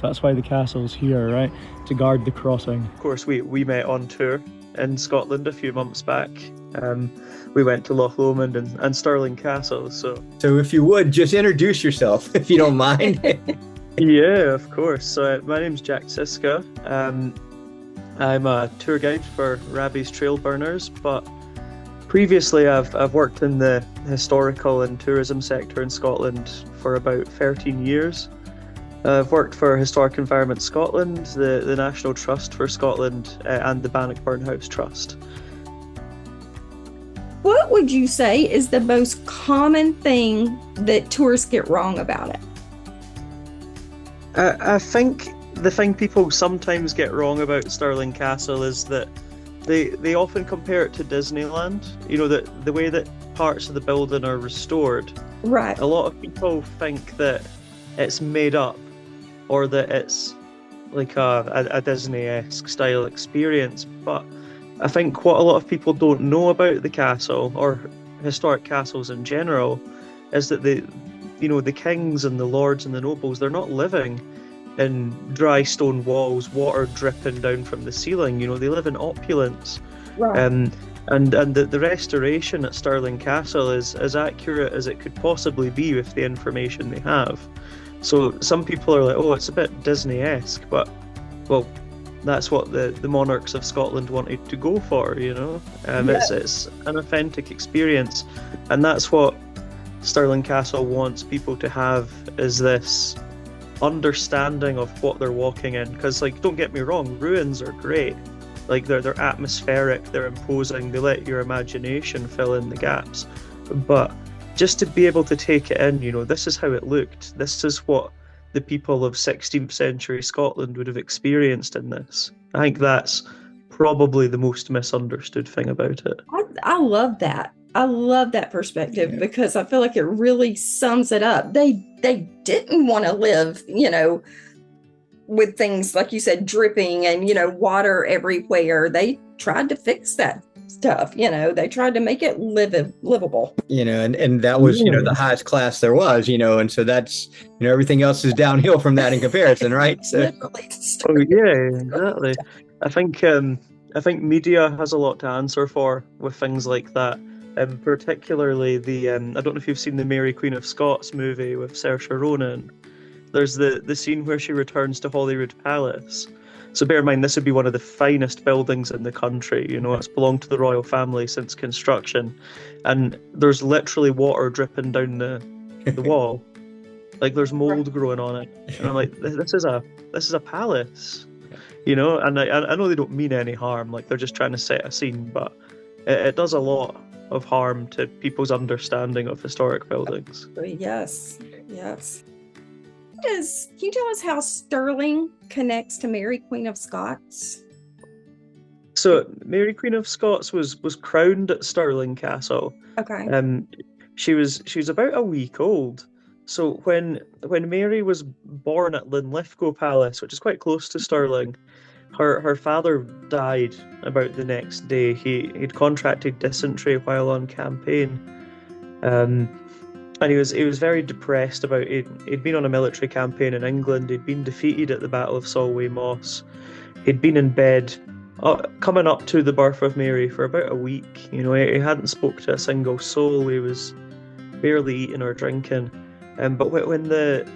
That's why the castle's here, right? To guard the crossing. Of course, we met on tour in Scotland a few months back. We went to Loch Lomond and Stirling Castle. So if you would, just introduce yourself, if you don't mind. yeah, of course. So my name's Jack Siska. I'm a tour guide for Rabbie's Trail Burners, but previously I've worked in the historical and tourism sector in Scotland for about 13 years. I've worked for Historic Environment Scotland, the National Trust for Scotland, and the Bannockburn House Trust. What would you say is the most common thing that tourists get wrong about it? I think the thing people sometimes get wrong about Stirling Castle is that they often compare it to Disneyland. You know, the way that parts of the building are restored. Right. A lot of people think that it's made up, or that it's like a Disney-esque style experience. But I think what a lot of people don't know about the castle, or historic castles in general, is that the kings and the lords and the nobles, they're not living in dry stone walls, water dripping down from the ceiling. You know, they live in opulence. Right. And the restoration at Stirling Castle is as accurate as it could possibly be with the information they have. So some people are like, oh, it's a bit Disney-esque, but, well, that's what the monarchs of Scotland wanted to go for, you know? It's an authentic experience, and that's what Stirling Castle wants people to have, is this understanding of what they're walking in. Because, like, don't get me wrong, ruins are great. Like, they're atmospheric, they're imposing, they let your imagination fill in the gaps. But just to be able to take it in, you know, this is how it looked. This is what the people of 16th century Scotland would have experienced in this. I think that's probably the most misunderstood thing about it. I love that. I love that perspective because I feel like it really sums it up. They didn't want to live, you know, with things, like you said, dripping and, you know, water everywhere. They tried to fix that stuff, you know. They tried to make it livable. You know, and that was, you know, the highest class there was, you know, and so that's, you know, everything else is downhill from that in comparison, right? So. Oh yeah, exactly. I think media has a lot to answer for with things like that. Particularly the I don't know if you've seen the Mary Queen of Scots movie with Saoirse Ronan. There's the scene where she returns to Holyrood Palace. So bear in mind, this would be one of the finest buildings in the country. You know, it's belonged to the royal family since construction, and there's literally water dripping down the wall. Like, there's mold growing on it, and I'm like, this is a palace, you know. And I know they don't mean any harm. Like, they're just trying to set a scene, but it does a lot of harm to people's understanding of historic buildings. Yes. Can you tell us how Stirling connects to Mary Queen of Scots? So Mary Queen of Scots was crowned at Stirling Castle. Okay. She was about a week old. So when Mary was born at Linlithgow Palace, which is quite close to Stirling, her father died about the next day. He'd contracted dysentery while on campaign. And he was very depressed about it. He'd been on a military campaign in England. He'd been defeated at the Battle of Solway Moss. He'd been in bed, coming up to the birth of Mary, for about a week. You know, he hadn't spoke to a single soul. He was barely eating or drinking. But when the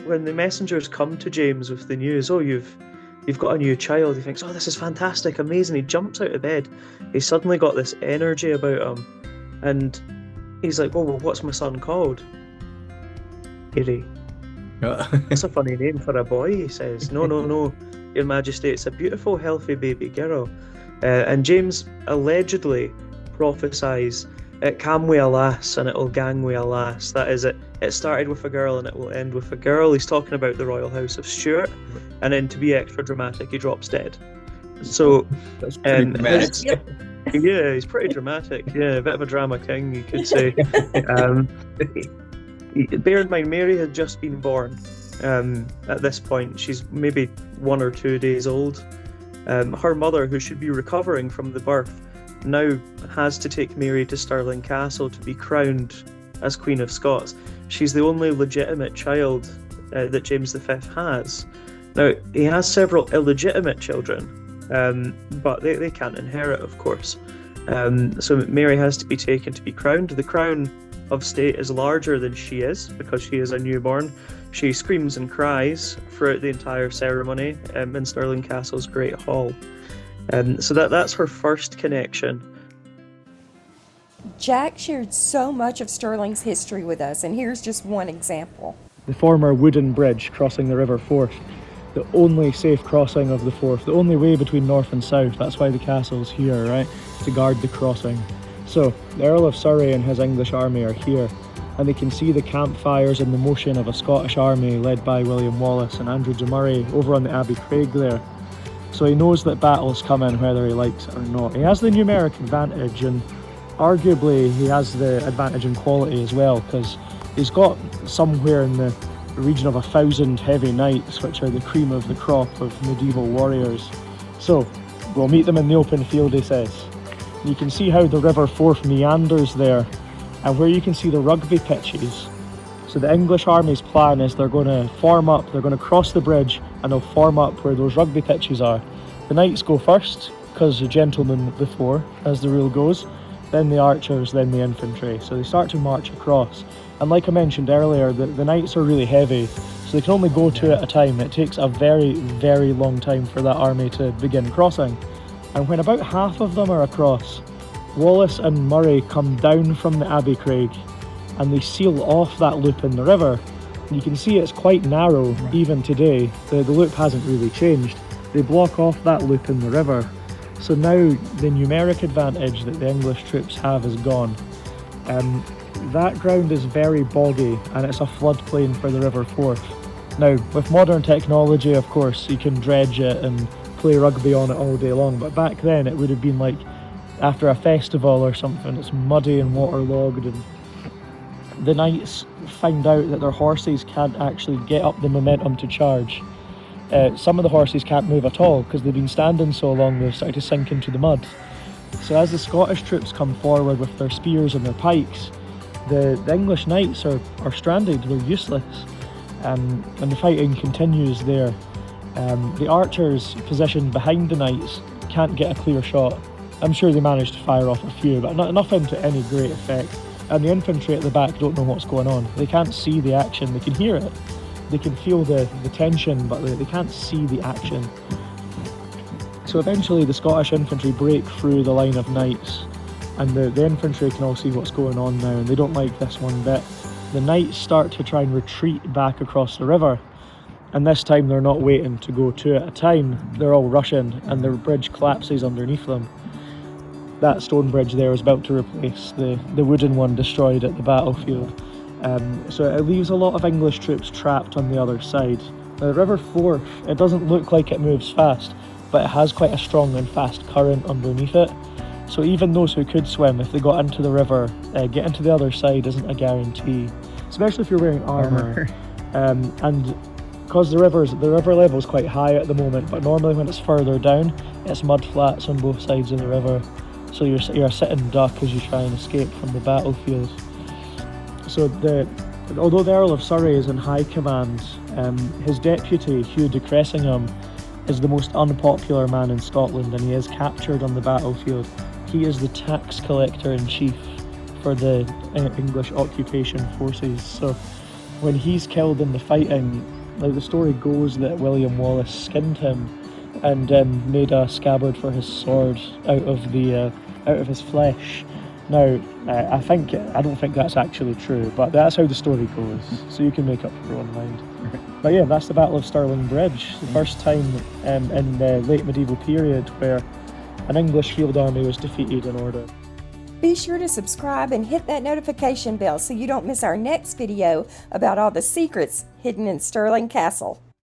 messengers come to James with the news, oh, you've got a new child, he thinks, oh, this is fantastic, amazing. He jumps out of bed. He's suddenly got this energy about him, and he's like, well, what's my son called? Harry. That's a funny name for a boy, he says. No, Your Majesty, it's a beautiful, healthy baby girl. And James allegedly prophesies, it cam wi a lass and it'll gang wi a lass. That is, it started with a girl and it will end with a girl. He's talking about the royal house of Stuart, and then to be extra dramatic, he drops dead. So that's pretty dramatic. Yeah, he's pretty dramatic. Yeah, a bit of a drama king, you could say. Bear in mind, Mary had just been born. At this point, she's maybe 1 or 2 days old. Her mother, who should be recovering from the birth, now has to take Mary to Stirling Castle to be crowned as Queen of Scots. She's the only legitimate child that James V has. Now, he has several illegitimate children, but they can't inherit, of course. So Mary has to be taken to be crowned. The crown of state is larger than she is because she is a newborn. She screams and cries throughout the entire ceremony in Stirling Castle's Great Hall. So that's her first connection. Jack shared so much of Stirling's history with us, and here's just one example. The former wooden bridge crossing the River Forth, the only safe crossing of the Forth, the only way between north and south. That's why the castle's here, right? To guard the crossing. So the Earl of Surrey and his English army are here, and they can see the campfires and the motion of a Scottish army led by William Wallace and Andrew de Murray over on the Abbey Craig there. So he knows that battle's coming whether he likes it or not. He has the numeric advantage, and arguably he has the advantage in quality as well, because he's got somewhere in the region of 1,000 heavy knights, which are the cream of the crop of medieval warriors. So we'll meet them in the open field, he says. You can see how the River Forth meanders there, and where you can see the rugby pitches. So the English army's plan is they're going to form up, they're going to cross the bridge, and they'll form up where those rugby pitches are. The knights go first, because the gentlemen before, as the rule goes, then the archers, then the infantry. So they start to march across. And like I mentioned earlier, the knights are really heavy, so they can only go two at a time. It takes a very, very long time for that army to begin crossing. And when about half of them are across, Wallace and Murray come down from the Abbey Craig, and they seal off that loop in the river. And you can see it's quite narrow even today. The loop hasn't really changed. They block off that loop in the river. So now the numeric advantage that the English troops have is gone. That ground is very boggy, and it's a floodplain for the River Forth. Now, with modern technology, of course, you can dredge it and play rugby on it all day long, but back then it would have been like after a festival or something. It's muddy and waterlogged, and the knights find out that their horses can't actually get up the momentum to charge. Some of the horses can't move at all because they've been standing so long they've started to sink into the mud. So as the Scottish troops come forward with their spears and their pikes, the English knights are stranded, they're useless, and the fighting continues there. The archers positioned behind the knights can't get a clear shot. I'm sure they managed to fire off a few, but nothing to any great effect. And the infantry at the back don't know what's going on. They can't see the action, they can hear it. They can feel the tension, but they can't see the action. So eventually the Scottish infantry break through the line of knights, and the infantry can all see what's going on now, and they don't like this one bit. The knights start to try and retreat back across the river, and this time they're not waiting to go two at a time, they're all rushing, and the bridge collapses underneath them. That stone bridge there is about to replace the wooden one destroyed at the battlefield. So it leaves a lot of English troops trapped on the other side. Now, the River Forth, it doesn't look like it moves fast, but it has quite a strong and fast current underneath it. So even those who could swim, if they got into the river, getting to the other side isn't a guarantee, especially if you're wearing armour. And because the river level is quite high at the moment, but normally when it's further down, it's mud flats on both sides of the river. So you're a sitting duck as you try and escape from the battlefield. So although the Earl of Surrey is in high command, his deputy, Hugh de Cressingham, is the most unpopular man in Scotland, and he is captured on the battlefield. He is the tax collector in chief for the English occupation forces. So when he's killed in the fighting, like the story goes that William Wallace skinned him and made a scabbard for his sword out of his flesh. Now, I don't think that's actually true, but that's how the story goes, so you can make up your own mind. But yeah, that's the Battle of Stirling Bridge, the first time in the late medieval period where an English field army was defeated in order. Be sure to subscribe and hit that notification bell so you don't miss our next video about all the secrets hidden in Stirling Castle.